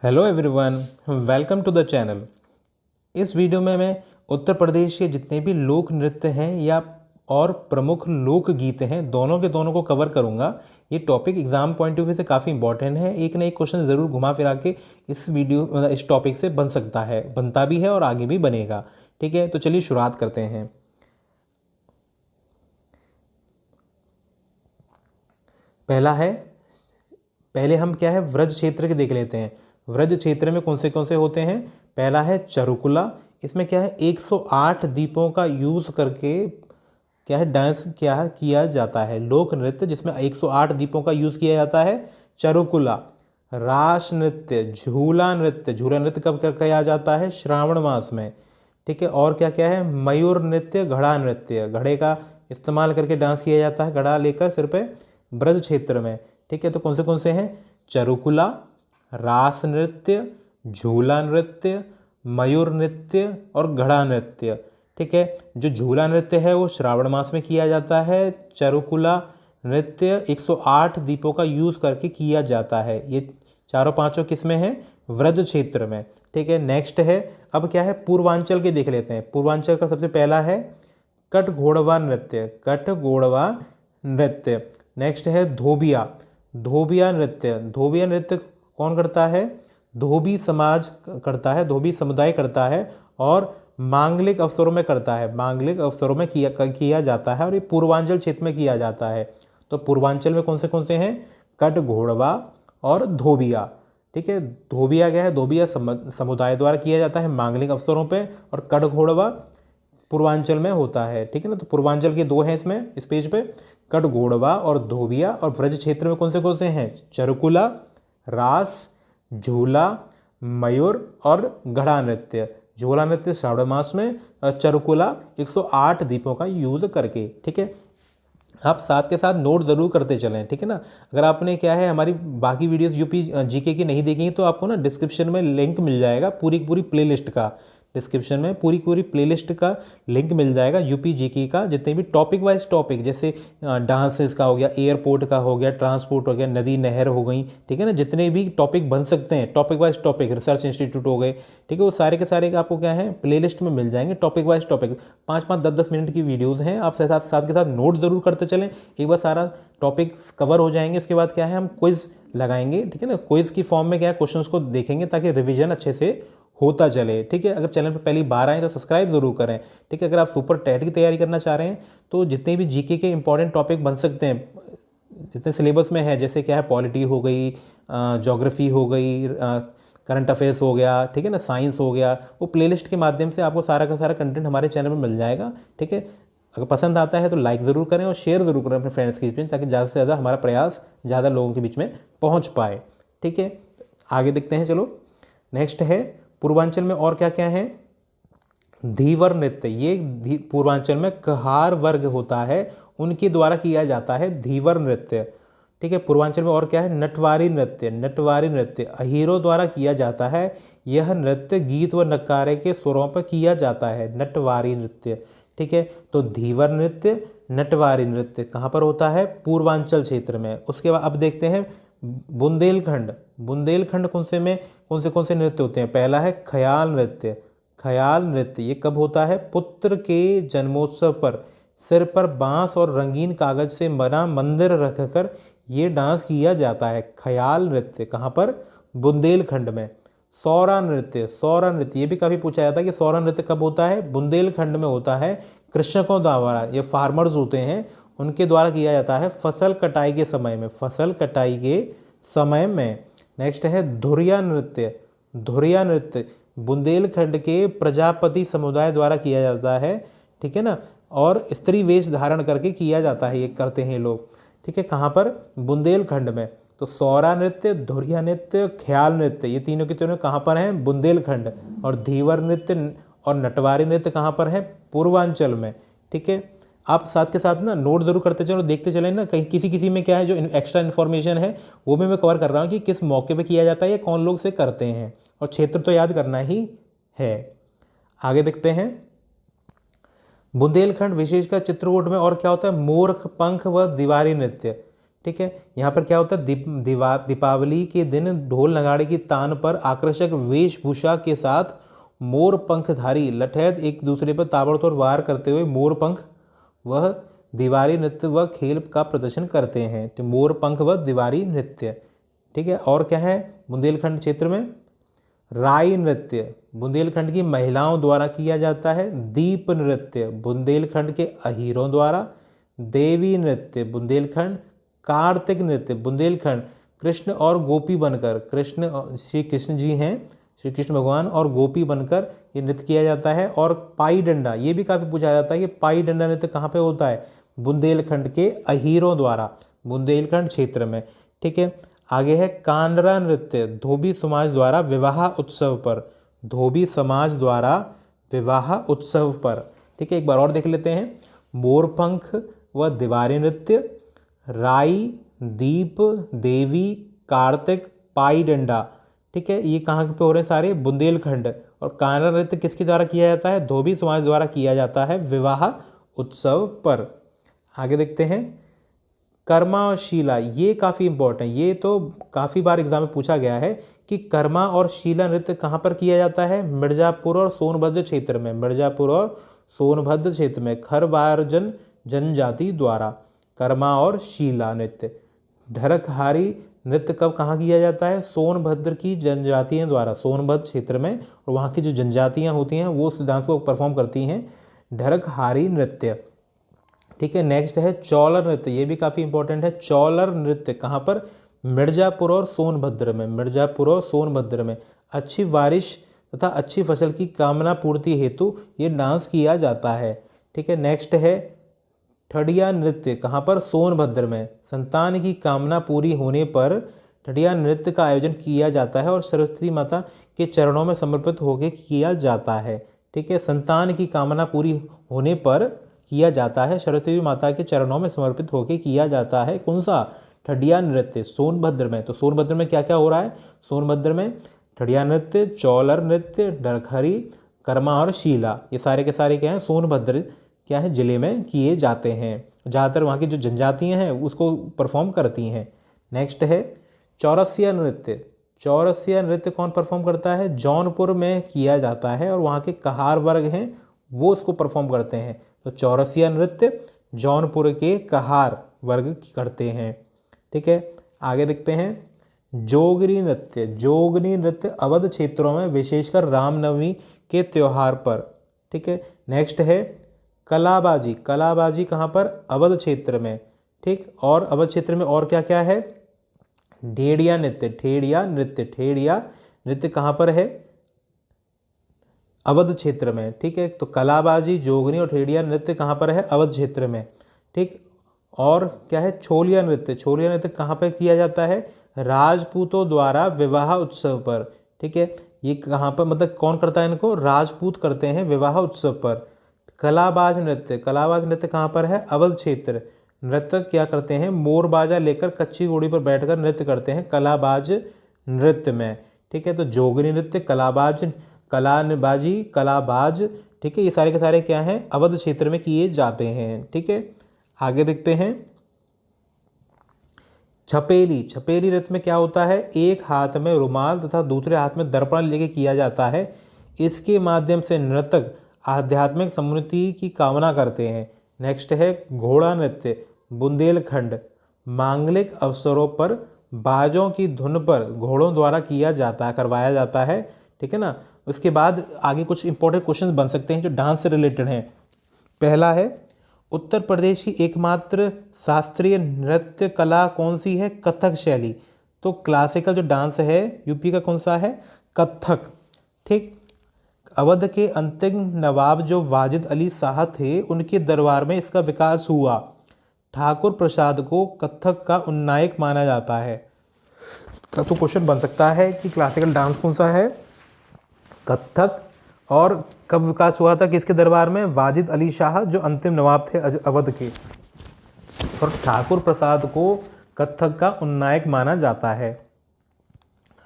Hello everyone, welcome to the channel. इस video में मैं उत्तर प्रदेश के जितने भी लोक नृत्य हैं या और प्रमुख लोक गीत हैं दोनों के दोनों को कवर करूंगा। ये topic exam point of view से काफ़ी इंपॉर्टेंट है। एक ना एक क्वेश्चन ज़रूर घुमा फिरा के इस टॉपिक से बन सकता है, बनता भी है और आगे भी बनेगा। ठीक है, तो चलिए शुरुआत करते हैं। पहला है, पहले हम क्या है व्रज क्षेत्र के देख लेते हैं। व्रज क्षेत्र में कौन से होते हैं। पहला है चरुकुला। इसमें क्या है 108 दीपों का यूज़ करके क्या है डांस क्या किया जाता है, लोक नृत्य जिसमें 108 दीपों का यूज़ किया जाता है, चरुकुला। रास नृत्य, झूला नृत्य, झूला नृत्य कब किया जाता है, श्रावण मास में। ठीक है, और क्या क्या है, मयूर नृत्य, घड़ा नृत्य, घड़े का इस्तेमाल करके डांस किया जाता है, घड़ा लेकर सिर पे, ब्रज क्षेत्र में। ठीक है, तो कौन से हैं, चरुकुला, रास नृत्य, झूला नृत्य, मयूर नृत्य और घड़ा नृत्य। ठीक है, जो झूला नृत्य है वो श्रावण मास में किया जाता है। चरुकुला नृत्य 108 दीपों का यूज़ करके किया जाता है। ये चारों पांचों किस में है, व्रज क्षेत्र में। ठीक है, नेक्स्ट है, अब क्या है पूर्वांचल के देख लेते हैं। पूर्वांचल का सबसे पहला है कट घोड़वा नृत्य, कट घोड़वा नृत्य। नेक्स्ट है धोबिया, धोबिया नृत्य। धोबिया नृत्य कौन करता है, धोबी समाज करता है, धोबी समुदाय करता है और मांगलिक अवसरों में करता है, मांगलिक अवसरों में किया जाता है और ये पूर्वांचल क्षेत्र में किया जाता है। तो पूर्वांचल में कौन से हैं, कट घोड़वा और धोबिया। ठीक है, धोबिया क्या है, धोबिया समुदाय द्वारा किया जाता है मांगलिक अवसरों पे और कट घोड़वा पूर्वांचल में होता है। ठीक है ना, तो पूर्वांचल के दो हैं इसमें इस पेज पे, कट घोड़वा और धोबिया। और ब्रज क्षेत्र में कौन से हैं, चरुकुला, रास, झूला, मयूर और घड़ा नृत्य। झूला नृत्य श्रावण मास में और चरुकुला 108 दीपों का यूज करके। ठीक है, आप साथ के साथ नोट ज़रूर करते चलें। ठीक है ना, अगर आपने क्या है हमारी बाकी वीडियोस यूपी जीके की नहीं देखी तो आपको ना डिस्क्रिप्शन में लिंक मिल जाएगा पूरी प्लेलिस्ट का। डिस्क्रिप्शन में पूरी प्लेलिस्ट का लिंक मिल जाएगा यूपी जीके का, जितने भी टॉपिक वाइज टॉपिक जैसे डांसेस का हो गया, एयरपोर्ट का हो गया, ट्रांसपोर्ट हो गया, नदी नहर हो गई। ठीक है ना, जितने भी टॉपिक बन सकते हैं topic wise topic, research institute हो गए। ठीक है, वो सारे के सारे आपको क्या है प्लेलिस्ट में मिल जाएंगे, टॉपिक वाइज टॉपिक 5-5, 10-10 मिनट की वीडियोज़ हैं। आप साथ के साथ नोट ज़रूर करते चलें। एक बार सारा टॉपिक्स कवर हो जाएंगे, उसके बाद क्या है हम क्विज़ लगाएंगे। ठीक है ना, क्विज़ की फॉर्म में क्या है क्वेश्चंस को देखेंगे ताकि रिवीजन अच्छे से होता चले। ठीक है, अगर चैनल पर पहली बार आए तो सब्सक्राइब जरूर करें। ठीक है, अगर आप सुपर टेट की तैयारी करना चाह रहे हैं तो जितने भी जीके के इंपॉर्टेंट टॉपिक बन सकते हैं जितने सिलेबस में है, जैसे क्या है पॉलिटी हो गई, ज्योग्राफी हो गई, करंट अफेयर्स हो गया, ठीक है ना, साइंस हो गया, वो प्लेलिस्ट के माध्यम से आपको सारा का सारा कंटेंट हमारे चैनल में मिल जाएगा। ठीक है, अगर पसंद आता है तो लाइक ज़रूर करें और शेयर ज़रूर करें अपने फ्रेंड्स के बीच में, ताकि ज़्यादा से ज़्यादा हमारा प्रयास ज़्यादा लोगों के बीच में पहुँच पाए। ठीक है, आगे देखते हैं। चलो नेक्स्ट है पूर्वांचल में और क्या क्या है, धीवर नृत्य। ये पूर्वांचल में कहार वर्ग होता है उनके द्वारा किया जाता है धीवर नृत्य। ठीक है, पूर्वांचल में और क्या है, नटवारी नृत्य। नटवारी नृत्य अहीरों द्वारा किया जाता है। यह नृत्य गीत व नकारे के स्वरों पर किया जाता है, नटवारी नृत्य। ठीक है, तो धीवर नृत्य, नटवारी नृत्य कहाँ पर होता है, पूर्वांचल क्षेत्र में। उसके बाद अब देखते हैं बुंदेलखंड। बुंदेलखंड कौन से नृत्य होते हैं। पहला है ख्याल नृत्य। ख्याल नृत्य ये कब होता है, पुत्र के जन्मोत्सव पर सिर पर बांस और रंगीन कागज से बना मंदिर रखकर ये डांस किया जाता है। ख्याल नृत्य कहाँ पर, बुंदेलखंड में। सौरा नृत्य, सौरा नृत्य ये भी काफ़ी पूछा जाता है कि सौरा नृत्य कब होता है, बुंदेलखंड में होता है। कृषकों द्वारा, ये फार्मर्स होते हैं उनके द्वारा किया जाता है फसल कटाई के समय में, फसल कटाई के समय में। नेक्स्ट है धुरिया नृत्य। धुरिया नृत्य बुंदेलखंड के प्रजापति समुदाय द्वारा किया जाता है। ठीक है ना, और स्त्री वेश धारण करके किया जाता है, ये करते हैं लोग। ठीक है, कहाँ पर, बुंदेलखंड में। तो सौरा नृत्य, धुरिया नृत्य, ख्याल नृत्य ये तीनों के तीनों कहाँ पर हैं, बुंदेलखंड। और धीवर नृत्य और नटवारी नृत्य कहाँ पर है, पूर्वांचल में। ठीक है, आप साथ के साथ ना नोट जरूर करते चलो, देखते चलें ना, कहीं किसी में क्या है जो एक्स्ट्रा इन्फॉर्मेशन है वो भी मैं कवर कर रहा हूँ कि किस मौके पे किया जाता है या कौन लोग से करते हैं, और क्षेत्र तो याद करना ही है। आगे देखते हैं, बुंदेलखंड विशेषकर चित्रकूट में और क्या होता है, मोर पंख व दीवारी नृत्य। ठीक है। यहाँ पर क्या होता है, दीपावली के दिन ढोल नगाड़े की तान पर आकर्षक वेशभूषा के साथ मोर पंखधारी लठैत एक दूसरे पर ताबड़तोड़ वार करते हुए मोर पंख वह दीवारी नृत्य व खेल का प्रदर्शन करते हैं। तो मोर पंख व दीवारी नृत्य, ठीक है। और क्या है बुंदेलखंड क्षेत्र में, राई नृत्य बुंदेलखंड की महिलाओं द्वारा किया जाता है। दीप नृत्य बुंदेलखंड के अहीरों द्वारा। देवी नृत्य बुंदेलखंड। कार्तिक नृत्य बुंदेलखंड कृष्ण और गोपी बनकर, श्री कृष्ण जी हैं, श्री कृष्ण भगवान और गोपी बनकर ये नृत्य किया जाता है। और पाई डंडा, ये भी काफ़ी पूछा जाता है कि पाई डंडा नृत्य कहाँ पे होता है, बुंदेलखंड के अहीरों द्वारा, बुंदेलखंड क्षेत्र में, ठीक है। आगे है कानरा नृत्य धोबी समाज द्वारा विवाह उत्सव पर, धोबी समाज द्वारा विवाह उत्सव पर, ठीक है। एक बार और देख लेते हैं, मोरपंख व दीवारी नृत्य, राई, दीप, देवी, कार्तिक, पाई डंडा, ठीक है। ये कहाँ पे हो रहे हैं सारे, बुंदेलखंड। और कानरा नृत्य किसके द्वारा किया जाता है, धोबी समाज द्वारा किया जाता है विवाह उत्सव पर। आगे देखते हैं कर्मा और शीला, ये काफ़ी इंपॉर्टेंट, ये तो काफ़ी बार एग्जाम में पूछा गया है कि कर्मा और शीला नृत्य कहाँ पर किया जाता है, मिर्जापुर और सोनभद्र क्षेत्र में, मिर्जापुर और सोनभद्र क्षेत्र में खरवारजन जनजाति द्वारा कर्मा और शीला नृत्य। ढरकहारी नृत्य कब कहाँ किया जाता है, सोनभद्र की जनजातियों द्वारा, सोनभद्र क्षेत्र में, और वहाँ की जो जनजातियाँ होती हैं वो उस डांस को परफॉर्म करती हैं, ढरकहारी नृत्य, ठीक है। नेक्स्ट है चौलर नृत्य, ये भी काफ़ी इंपॉर्टेंट है। चौलर नृत्य कहाँ पर, मिर्जापुर और सोनभद्र में, मिर्जापुर और सोनभद्र में अच्छी बारिश तथा अच्छी फसल की कामना पूर्ति हेतु ये डांस किया जाता है, ठीक है। नेक्स्ट है ठडिया नृत्य, कहाँ पर, सोनभद्र में, संतान की कामना पूरी होने पर ठडिया नृत्य का आयोजन किया जाता है और सरस्वती माता के चरणों में समर्पित होकर किया जाता है, ठीक है। संतान की कामना पूरी होने पर किया जाता है, सरस्वती माता के चरणों में समर्पित होकर किया जाता है, कौन सा, ठडिया नृत्य, सोनभद्र में। तो सोनभद्र में क्या क्या हो रहा है, सोनभद्र में ठडिया नृत्य, चौलर नृत्य, डरखरी, कर्मा और शीला, ये सारे के सारे क्या हैं, सोनभद्र क्या है जिले में किए जाते हैं। ज़्यादातर वहाँ की जो जनजातियाँ हैं उसको परफॉर्म करती हैं। नेक्स्ट है चौरसिया नृत्य, चौरसिया नृत्य कौन परफॉर्म करता है, जौनपुर में किया जाता है और वहाँ के कहार वर्ग हैं वो इसको परफॉर्म करते हैं। तो चौरसिया नृत्य जौनपुर के कहार वर्ग करते हैं, ठीक है। आगे देखते हैं जोगनी नृत्य, जोगनी नृत्य अवध क्षेत्रों में विशेषकर रामनवमी के त्यौहार पर, ठीक है। नेक्स्ट है कलाबाजी, कलाबाजी कहाँ पर, अवध क्षेत्र में, ठीक। और अवध क्षेत्र में और क्या क्या है, ढेड़िया नृत्य, ठेड़िया नृत्य, ठेड़िया नृत्य कहाँ पर है, अवध क्षेत्र में, ठीक है। तो कलाबाजी, जोगनी और ठेड़िया नृत्य कहाँ पर है, अवध क्षेत्र में, ठीक। और क्या है छोलिया नृत्य, छोलिया नृत्य कहाँ पर किया जाता है, राजपूतों द्वारा विवाह उत्सव पर, ठीक है। ये कहाँ पर, मतलब कौन करता है इनको, राजपूत करते हैं विवाह उत्सव पर। कलाबाज नृत्य, कलाबाज नृत्य कहाँ पर है, अवध क्षेत्र। नृत्यक क्या करते हैं, मोर बाजा लेकर कच्ची घोड़ी पर बैठकर नृत्य करते हैं कलाबाज नृत्य में, ठीक है। तो जोगनी नृत्य, कलाबाज, कलाबाजी, कलाबाज, ठीक है, ये सारे के सारे क्या हैं, अवध क्षेत्र में किए जाते हैं, ठीक है। आगे देखते हैं छपेली, छपेली नृत्य में क्या होता है, एक हाथ में रुमाल तथा दूसरे हाथ में दर्पण लेके किया जाता है। इसके माध्यम से नर्तक आध्यात्मिक समुन्नति की कामना करते हैं। नेक्स्ट है घोड़ा नृत्य, बुंदेलखंड मांगलिक अवसरों पर बाजों की धुन पर घोड़ों द्वारा किया जाता है, करवाया जाता है, ठीक है ना। उसके बाद आगे कुछ इंपॉर्टेंट क्वेश्चन बन सकते हैं जो डांस से रिलेटेड हैं। पहला है उत्तर प्रदेश की एकमात्र शास्त्रीय नृत्य कला कौन सी है, कथक शैली। तो क्लासिकल जो डांस है यूपी का कौन सा है, कथक, ठीक। अवध के अंतिम नवाब जो वाजिद अली शाह थे उनके दरबार में इसका विकास हुआ। ठाकुर प्रसाद को कथक का उन्नायक माना जाता है। तो क्वेश्चन बन सकता है कि क्लासिकल डांस कौन सा है, कथक, और कब विकास हुआ था किसके दरबार में, वाजिद अली शाह जो अंतिम नवाब थे अवध के, और ठाकुर प्रसाद को कथक का उन्नायक माना जाता है।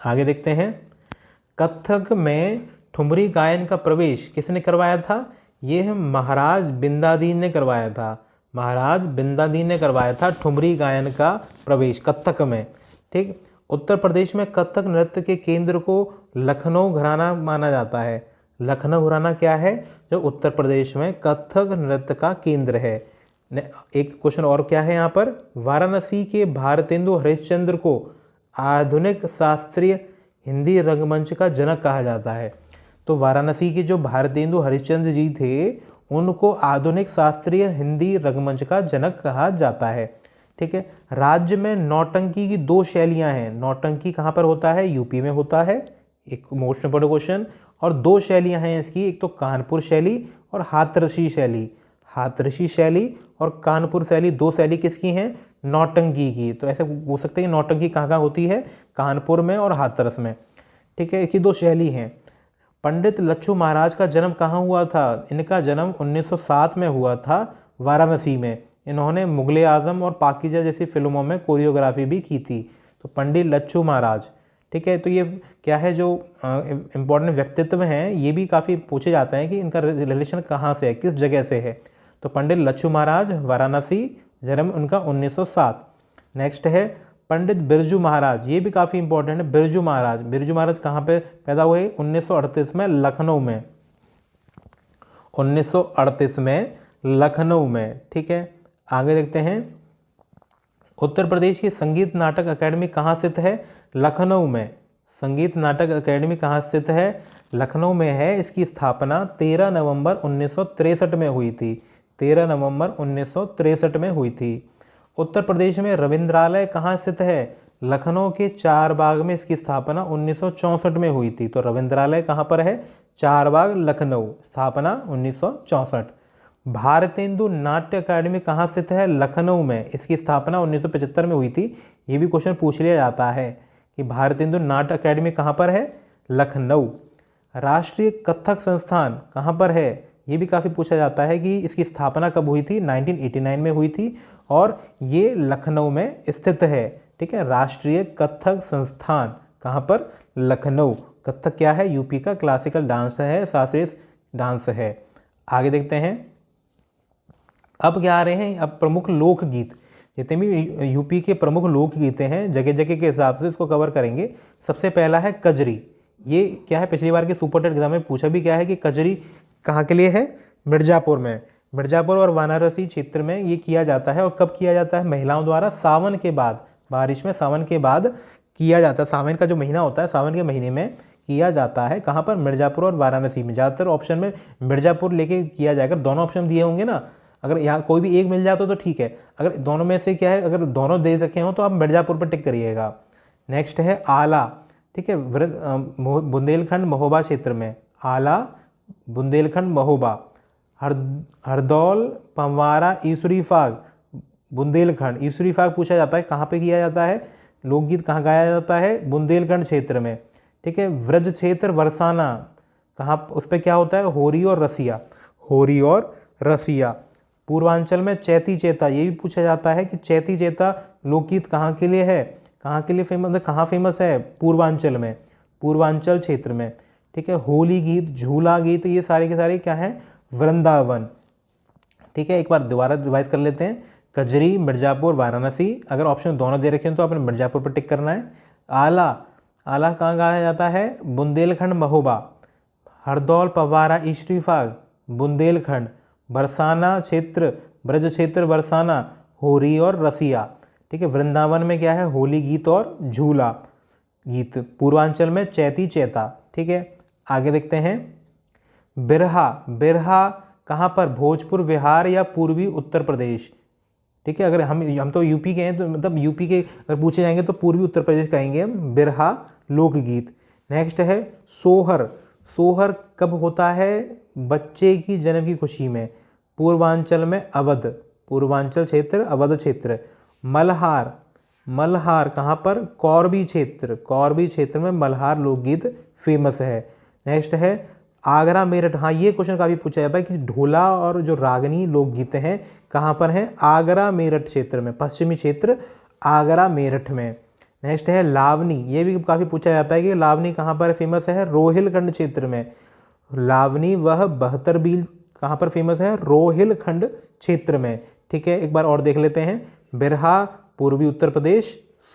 आगे देखते हैं कथक में ठुमरी गायन का प्रवेश किसने करवाया था, यह महाराज बिंदादीन ने करवाया था। महाराज बिंदादी ने करवाया था ठुमरी गायन का प्रवेश कथक में। ठीक, उत्तर प्रदेश में कथक नृत्य के केंद्र को लखनऊ घराना माना जाता है। लखनऊ घराना क्या है? जो उत्तर प्रदेश में कथक नृत्य का केंद्र है। एक क्वेश्चन और क्या है यहाँ पर, वाराणसी के भारतेंदु हरिश्चंद्र को आधुनिक शास्त्रीय हिंदी रंगमंच का जनक कहा जाता है। तो वाराणसी के जो भारतेंदु हरिश्चंद्र जी थे उनको आधुनिक शास्त्रीय हिंदी रंगमंच का जनक कहा जाता है। ठीक है, राज्य में नौटंकी की दो शैलियां हैं। नौटंकी कहाँ पर होता है? यूपी में होता है, एक मोस्ट इंपोर्टेंट क्वेश्चन। और दो शैलियां हैं इसकी, एक तो कानपुर शैली और हाथरसी शैली। हाथरसी शैली और कानपुर शैली, दो शैली किसकी हैं? नौटंकी की। तो ऐसे हो सकता है कि नौटंकी कहाँ कहाँ होती है? कानपुर में और हाथरस में। ठीक है, इसकी दो शैली हैं। पंडित लच्छू महाराज का जन्म कहाँ हुआ था? इनका जन्म 1907 में हुआ था वाराणसी में। इन्होंने मुगले आजम और पाकीजा जैसी फिल्मों में कोरियोग्राफी भी की थी। तो पंडित लच्छू महाराज। ठीक है, तो ये क्या है, जो इम्पोर्टेंट व्यक्तित्व हैं ये भी काफ़ी पूछे जाते हैं कि इनका रिलेशन कहाँ से है, किस जगह से है। तो पंडित लच्छू महाराज, वाराणसी, जन्म उनका 1907। नेक्स्ट है पंडित बिरजू महाराज, ये भी काफ़ी इंपॉर्टेंट है। बिरजू महाराज, बिरजू महाराज कहाँ पे पैदा हुए? 1938 में लखनऊ में। 1938 में लखनऊ में। ठीक है, आगे देखते हैं। उत्तर प्रदेश की संगीत नाटक अकेडमी कहाँ स्थित है? लखनऊ में। संगीत नाटक अकेडमी कहाँ स्थित है? लखनऊ में है। इसकी स्थापना 13 नवंबर 1963 में हुई थी। 13 नवंबर 1963 में हुई थी। उत्तर प्रदेश में रविंद्रालय कहाँ स्थित है? लखनऊ के चारबाग में इसकी स्थापना 1964 में हुई थी। तो रविंद्रालय कहाँ पर है? चारबाग, लखनऊ, स्थापना 1964। भारतेंदु नाट्य अकादमी कहाँ स्थित है? लखनऊ में। इसकी स्थापना 1975 में हुई थी। ये भी क्वेश्चन पूछ लिया जाता है कि भारतेंदु नाट्य अकादमी कहाँ पर है? लखनऊ। राष्ट्रीय कथक संस्थान कहाँ पर है? ये भी काफ़ी पूछा जाता है कि इसकी स्थापना कब हुई थी? 1989 में हुई थी और ये लखनऊ में स्थित है। ठीक है, राष्ट्रीय कथक संस्थान कहाँ पर? लखनऊ। कथक क्या है? यूपी का क्लासिकल डांस है, शास्त्रीय डांस है। आगे देखते हैं। अब क्या आ रहे हैं? अब प्रमुख लोकगीत, जितने भी यूपी के प्रमुख लोकगीत हैं जगह जगह के हिसाब से इसको कवर करेंगे। सबसे पहला है कजरी। ये क्या है? पिछली बार के सुपर टेट एग्जाम में पूछा भी क्या है कि कजरी कहाँ के लिए है? मिर्जापुर में। मिर्जापुर और वाराणसी क्षेत्र में ये किया जाता है। और कब किया जाता है? महिलाओं द्वारा सावन के बाद, बारिश में सावन के बाद किया जाता है। सावन का जो महीना होता है, सावन के महीने में किया जाता है। कहाँ पर? मिर्जापुर और वाराणसी में। ज़्यादातर ऑप्शन में मिर्जापुर लेके किया जाएगा। दोनों ऑप्शन दिए होंगे ना, अगर यहाँ कोई भी एक मिल जाता तो ठीक है, अगर दोनों में से क्या है, अगर दोनों दे रखे हो तो आप मिर्जापुर पर टिक करिएगा। नेक्स्ट है आला। ठीक है, बुंदेलखंड महोबा क्षेत्र में। आला, बुंदेलखंड महोबा। हरदौल, पवारा, ईसुरी फाग, बुंदेलखंड। ईसुरी फाग पूछा जाता है कहाँ पे किया जाता है? लोकगीत कहाँ गाया जाता है? बुंदेलखंड क्षेत्र में। ठीक है, व्रज क्षेत्र बरसाना, कहाँ उस पर क्या होता है? होरी और रसिया। होरी और रसिया। पूर्वांचल में चैती चेता, ये भी पूछा जाता है कि चैती चेता लोकगीत कहाँ के लिए है? कहाँ के लिए फेमस है? कहाँ फेमस है? पूर्वांचल में, पूर्वांचल क्षेत्र में। ठीक है, होली गीत, झूला गीत, ये सारे के सारे क्या हैं? वृंदावन। ठीक है, एक बार दोबारा रिवाइज कर लेते हैं। कजरी, मिर्जापुर, वाराणसी। अगर ऑप्शन दोनों दे रखे हैं तो आपने मिर्जापुर पर टिक करना है। आला, आला कहाँ गाया जाता है? बुंदेलखंड महोबा। हरदौल, पवारा, ईसरी फाग, बुंदेलखंड। बरसाना क्षेत्र, ब्रज क्षेत्र बरसाना, होरी और रसिया। ठीक है, वृंदावन में क्या है? होली गीत और झूला गीत। पूर्वांचल में चैती चेता। ठीक है, आगे देखते हैं। बिरहा, बिरहा कहाँ पर? भोजपुर, बिहार या पूर्वी उत्तर प्रदेश। ठीक है, अगर हम तो यूपी के हैं तो मतलब यूपी के अगर पूछे जाएंगे तो पूर्वी उत्तर प्रदेश कहेंगे हम। बिरहा लोकगीत। नेक्स्ट है सोहर। सोहर कब होता है? बच्चे की जन्म की खुशी में। पूर्वांचल में अवध, पूर्वांचल क्षेत्र, अवध क्षेत्र। मल्हार, मल्हार कहाँ पर? कौरबी क्षेत्र, कौरबी क्षेत्र में मल्हार लोकगीत फेमस है। नेक्स्ट है आगरा मेरठ। हाँ, ये क्वेश्चन काफ़ी पूछा जाता है कि ढोला और जो रागनी लोकगीत हैं कहाँ पर हैं? आगरा मेरठ क्षेत्र में, पश्चिमी क्षेत्र, आगरा मेरठ में। नेक्स्ट है लावनी। ये भी काफ़ी पूछा जाता है कि लावनी कहाँ पर फेमस है? रोहिलखंड क्षेत्र में। लावनी वह बहत्तर बील कहाँ पर फेमस है? रोहिलखंड क्षेत्र में। ठीक है, एक बार और देख लेते हैं। बिरहा पूर्वी उत्तर प्रदेश,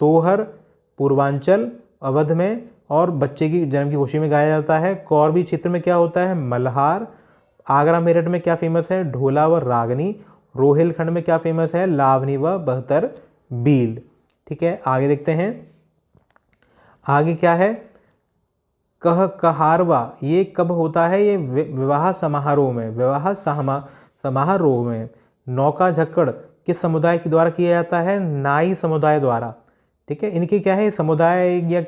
सोहर पूर्वांचल अवध में और बच्चे की जन्म की खुशी में गाया जाता है। कोरबी क्षेत्र में क्या होता है, मल्हार। आगरा मेरठ में क्या फेमस है, ढोला व रागनी। रोहिलखंड में क्या फेमस है, लावनी व बहतर बील। ठीक है, आगे देखते हैं। आगे क्या है, कह कहारवा, ये कब होता है, ये विवाह समारोह में, विवाह समारोह में। नौका झक्कड़ किस समुदाय के द्वारा किया जाता है, नाई समुदाय द्वारा। ठीक है, इनके क्या है समुदाय या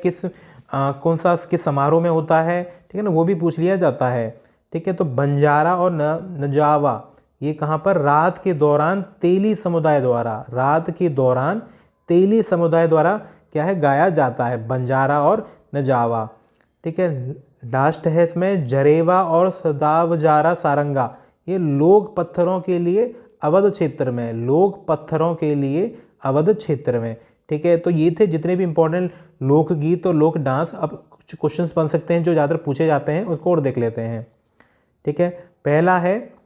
कौन सा किस समारोह में होता है, ठीक है ना, वो भी पूछ लिया जाता है। ठीक है, तो बंजारा और नजावा ये कहाँ पर, रात के दौरान तेली समुदाय द्वारा, रात के दौरान तेली समुदाय द्वारा क्या है गाया जाता है, बंजारा और नजावा। ठीक है, लास्ट है इसमें जरेवा और सदावजारा सारंगा, ये लोग पत्थरों के लिए अवध क्षेत्र में, लोग पत्थरों के लिए अवध क्षेत्र में। ठीक है, तो ये थे जितने भी इंपॉर्टेंट लोकगीत और लोक डांस। अब कुछ क्वेश्चंस बन सकते हैं जो ज़्यादातर पूछे जाते हैं, उसको और देख लेते हैं। ठीक है, पहला है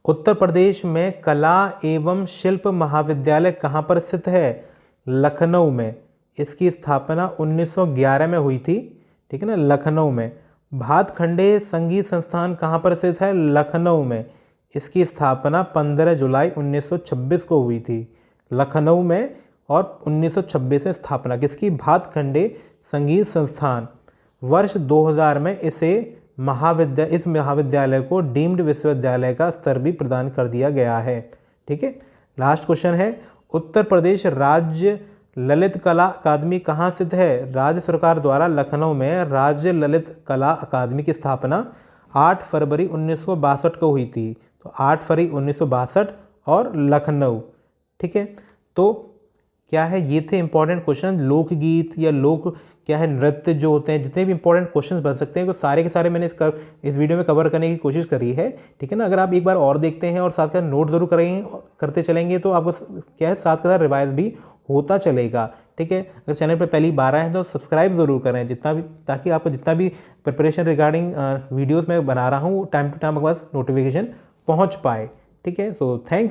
उत्तर प्रदेश में कला एवं शिल्प महाविद्यालय कहाँ पर स्थित है, लखनऊ में। इसकी स्थापना 1911 में हुई थी। ठीक है ना, लखनऊ में। भातखंडे संगीत संस्थान कहाँ पर स्थित है, लखनऊ में। इसकी स्थापना 15 जुलाई 1926 को हुई थी, लखनऊ में। और 1926 में स्थापना किसकी, भातखंडे संगीत संस्थान। वर्ष 2000 में इस महाविद्यालय को डीम्ड विश्वविद्यालय का स्तर भी प्रदान कर दिया गया है। ठीक है, लास्ट क्वेश्चन है, उत्तर प्रदेश राज्य ललित कला अकादमी कहाँ स्थित है, राज्य सरकार द्वारा लखनऊ में राज्य ललित कला अकादमी की स्थापना 8 फरवरी 1962 को हुई थी। तो 8 फरवरी 1962 और लखनऊ। ठीक है, तो क्या है, ये थे इंपॉर्टेंट क्वेश्चन। लोकगीत या लोक क्या है नृत्य जो होते हैं, जितने भी इंपॉर्टेंट क्वेश्चंस बन सकते हैं, वो सारे के सारे मैंने इस वीडियो में कवर करने की कोशिश करी है। ठीक है ना, अगर आप एक बार और देखते हैं और साथ का नोट जरूर करते चलेंगे तो आपको क्या है साथ के साथ रिवाइज भी होता चलेगा। ठीक है, अगर चैनल पर पहली बार आए हैं तो सब्सक्राइब ज़रूर करें, जितना भी, ताकि आपको जितना भी प्रिपरेशन रिगार्डिंग वीडियोज़ मैं बना रहा हूँ टाइम टू टाइम आपके पास नोटिफिकेशन पहुँच पाए। ठीक है, सो थैंक्स।